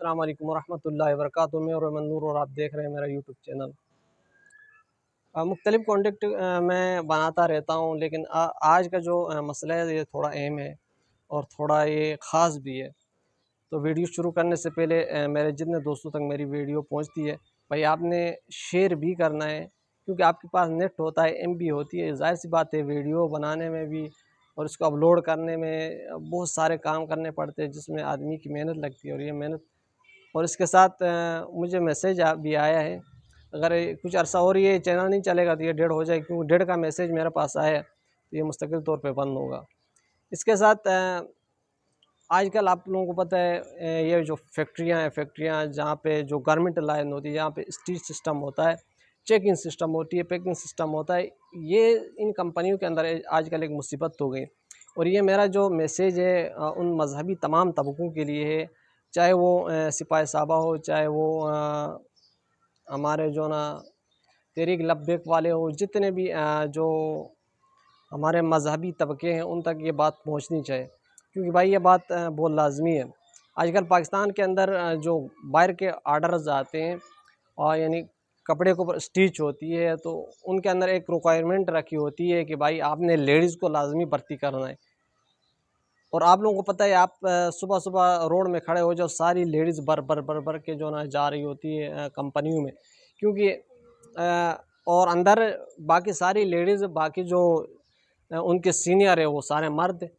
السلام علیکم ورحمۃ اللہ وبرکاتہ۔ میں اور منور اور آپ دیکھ رہے ہیں میرا یوٹیوب چینل۔ مختلف کانٹیکٹ میں بناتا رہتا ہوں، لیکن آج کا جو مسئلہ ہے یہ تھوڑا اہم ہے اور تھوڑا یہ خاص بھی ہے۔ تو ویڈیو شروع کرنے سے پہلے میرے جتنے دوستوں تک میری ویڈیو پہنچتی ہے، بھائی آپ نے شیئر بھی کرنا ہے، کیونکہ آپ کے پاس نیٹ ہوتا ہے، ایم بی ہوتی ہے۔ ظاہر سی بات ہے ویڈیو بنانے میں بھی اور اس کو اپلوڈ کرنے میں بہت سارے کام کرنے پڑتے ہیں، جس میں آدمی کی محنت لگتی ہے، اور یہ محنت اور اس کے ساتھ مجھے میسیج بھی آیا ہے، اگر کچھ عرصہ اور یہ چینل نہیں چلے گا تو یہ ڈیڈ ہو جائے، کیونکہ ڈیڈ کا میسیج میرے پاس آیا ہے تو یہ مستقل طور پہ بند ہوگا۔ اس کے ساتھ آج کل آپ لوگوں کو پتہ ہے یہ جو فیکٹریاں ہیں، فیکٹریاں جہاں پہ جو گارمنٹ لائن ہوتی ہے، جہاں پہ اسٹیج سسٹم ہوتا ہے، چیکنگ سسٹم ہوتی ہے، پیکنگ سسٹم ہوتا ہے، یہ ان کمپنیوں کے اندر آج کل ایک مصیبت ہو گئی۔ اور یہ میرا جو میسیج ہے ان مذہبی تمام طبقوں کے لیے ہے، چاہے وہ سپاہی صاحبہ ہو، چاہے وہ ہمارے جو نا تحریک لبیک والے ہو، جتنے بھی جو ہمارے مذہبی طبقے ہیں ان تک یہ بات پہنچنی چاہیے، کیونکہ بھائی یہ بات بہت لازمی ہے۔ آج کل پاکستان کے اندر جو باہر کے آرڈرز آتے ہیں اور یعنی کپڑے کو اسٹیچ ہوتی ہے، تو ان کے اندر ایک ریکوائرمنٹ رکھی ہوتی ہے کہ بھائی آپ نے لیڈیز کو لازمی بھرتی کرنا ہے۔ اور آپ لوگوں کو پتہ ہے، آپ صبح صبح روڈ میں کھڑے ہو جاؤ، ساری لیڈیز بر کے جو نا جا رہی ہوتی ہے کمپنیوں میں، کیونکہ اور اندر باقی ساری لیڈیز، باقی جو ان کے سینئر ہے وہ سارے مرد ہیں۔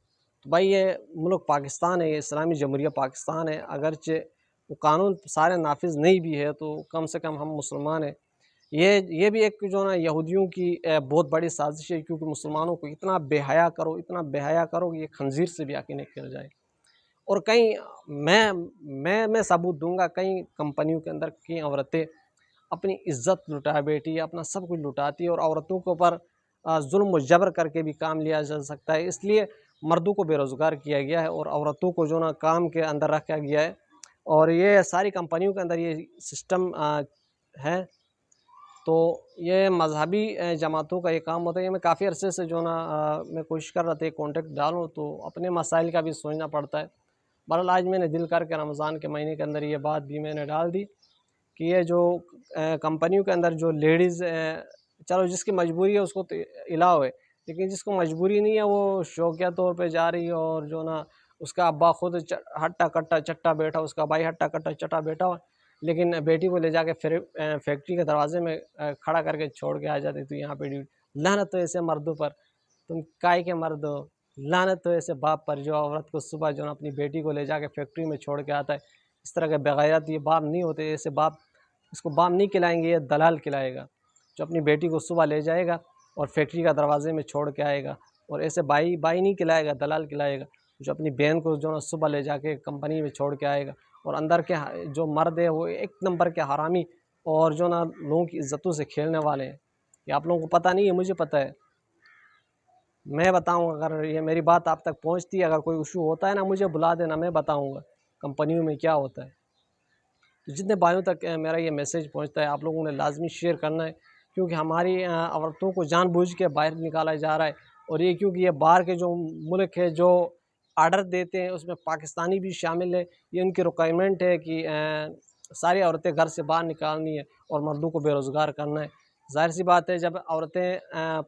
تو بھائی یہ ملک پاکستان ہے، یہ اسلامی جمہوریہ پاکستان ہے، اگرچہ وہ قانون سارے نافذ نہیں بھی ہے تو کم سے کم ہم مسلمان ہیں۔ یہ بھی ایک جو نا یہودیوں کی بہت بڑی سازش ہے، کیونکہ مسلمانوں کو اتنا بے حیا کرو، اتنا بے حیا کرو کہ یہ خنزیر سے بھی آگے نکل جائے۔ اور کئی میں ثبوت دوں گا، کئی کمپنیوں کے اندر کئی عورتیں اپنی عزت لٹا بیٹھی، اپنا سب کچھ لٹاتی ہے، اور عورتوں کے اوپر ظلم و جبر کر کے بھی کام لیا جا سکتا ہے۔ اس لیے مردوں کو بے روزگار کیا گیا ہے اور عورتوں کو جو نا کام کے اندر رکھا گیا ہے، اور یہ ساری کمپنیوں کے اندر یہ سسٹم ہے۔ تو یہ مذہبی جماعتوں کا یہ کام ہوتا ہے۔ یہ میں کافی عرصے سے جو نا میں کوشش کر رہا تھا کانٹیکٹ ڈالوں، تو اپنے مسائل کا بھی سوچنا پڑتا ہے۔ بہرحال آج میں نے دل کر کے رمضان کے مہینے کے اندر یہ بات بھی میں نے ڈال دی کہ یہ جو کمپنیوں کے اندر جو لیڈیز، چلو جس کی مجبوری ہے اس کو تو علاوہ ہے، لیکن جس کو مجبوری نہیں ہے وہ شوقیہ طور پہ جا رہی ہے، اور جو نا اس کا ابا خود ہٹا کٹا چٹا بیٹھا، اس کا بھائی ہٹا کٹا چٹا بیٹھا ہوا، لیکن بیٹی کو لے جا کے فیکٹری کے دروازے میں کھڑا کر کے چھوڑ کے آ جاتے، تو یہاں پہ لعنت تو ایسے مردوں پر، تم کائے کے مرد ہو، لعنت تو ایسے باپ پر جو عورت کو صبح جو اپنی بیٹی کو لے جا کے فیکٹری میں چھوڑ کے آتا ہے۔ اس طرح کے بغیرت یہ باپ نہیں ہوتے، ایسے باپ اس کو باپ نہیں کھلائیں گے، یہ دلال کھلائے گا، جو اپنی بیٹی کو صبح لے جائے گا اور فیکٹری کا دروازے میں چھوڑ کے آئے گا۔ اور ایسے بائی نہیں کھلائے گا، دلال کھلائے گا، جو اپنی بہن کو جو نا صبح لے جا کے کمپنی میں چھوڑ کے آئے گا۔ اور اندر کے جو مرد ہے وہ ایک نمبر کے حرامی اور جو نا لوگوں کی عزتوں سے کھیلنے والے ہیں۔ یہ آپ لوگوں کو پتہ نہیں ہے، مجھے پتہ ہے، میں بتاؤں اگر یہ میری بات آپ تک پہنچتی ہے، اگر کوئی ایشو ہوتا ہے نا مجھے بلا دینا، میں بتاؤں گا کمپنیوں میں کیا ہوتا ہے۔ تو جتنے بھائیوں تک میرا یہ میسیج پہنچتا ہے، آپ لوگوں نے لازمی شیئر کرنا ہے، کیونکہ ہماری عورتوں کو جان بوجھ کے باہر نکالا جا رہا ہے، اور یہ کیونکہ یہ باہر کے جو ملک ہے جو آرڈر دیتے ہیں اس میں پاکستانی بھی شامل ہے، یہ ان کی ریکوائرمنٹ ہے کہ ساری عورتیں گھر سے باہر نکالنی ہے اور مردوں کو بے روزگار کرنا ہے۔ ظاہر سی بات ہے جب عورتیں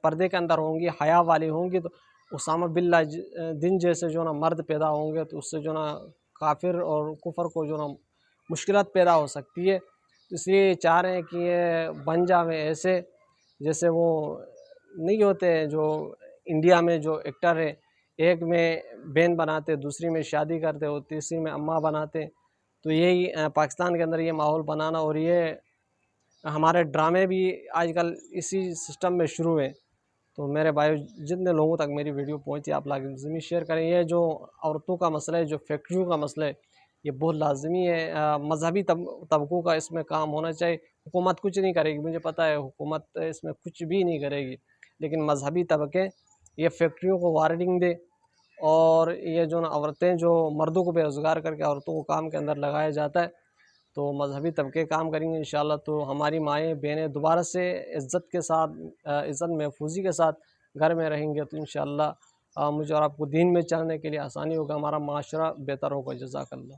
پردے کے اندر ہوں گی، حیا والی ہوں گی، تو اسامہ بن لادن جیسے جو نا مرد پیدا ہوں گے، تو اس سے جو نا کافر اور کفر کو جو نا مشکلات پیدا ہو سکتی ہے۔ اس لیے یہ چاہ رہے ہیں کہ یہ بن جاویں ایسے جیسے وہ نہیں ہوتے جو انڈیا میں جو ایکٹر ہے، ایک میں بہن بناتے، دوسری میں شادی کرتے اور تیسری میں اماں بناتے، تو یہی پاکستان کے اندر یہ ماحول بنانا، اور یہ ہمارے ڈرامے بھی آج کل اسی سسٹم میں شروع ہیں۔ تو میرے بھائی جتنے لوگوں تک میری ویڈیو پہنچی آپ لازمی شیئر کریں۔ یہ جو عورتوں کا مسئلہ ہے، جو فیکٹریوں کا مسئلہ ہے، یہ بہت لازمی ہے۔ مذہبی طبقوں کا اس میں کام ہونا چاہیے۔ حکومت کچھ نہیں کرے گی، مجھے پتہ ہے حکومت اس میں کچھ بھی نہیں کرے گی، لیکن مذہبی طبقے یہ فیکٹریوں کو وارننگ دے، اور یہ جو نا عورتیں جو مردوں کو بے روزگار کر کے عورتوں کو کام کے اندر لگایا جاتا ہے، تو مذہبی طبقے کام کریں گے انشاءاللہ، تو ہماری مائیں بہنیں دوبارہ سے عزت کے ساتھ، عزت محفوظی کے ساتھ گھر میں رہیں گے، تو انشاءاللہ مجھے اور آپ کو دین میں چلنے کے لیے آسانی ہوگا، ہمارا معاشرہ بہتر ہوگا۔ جزاک اللہ۔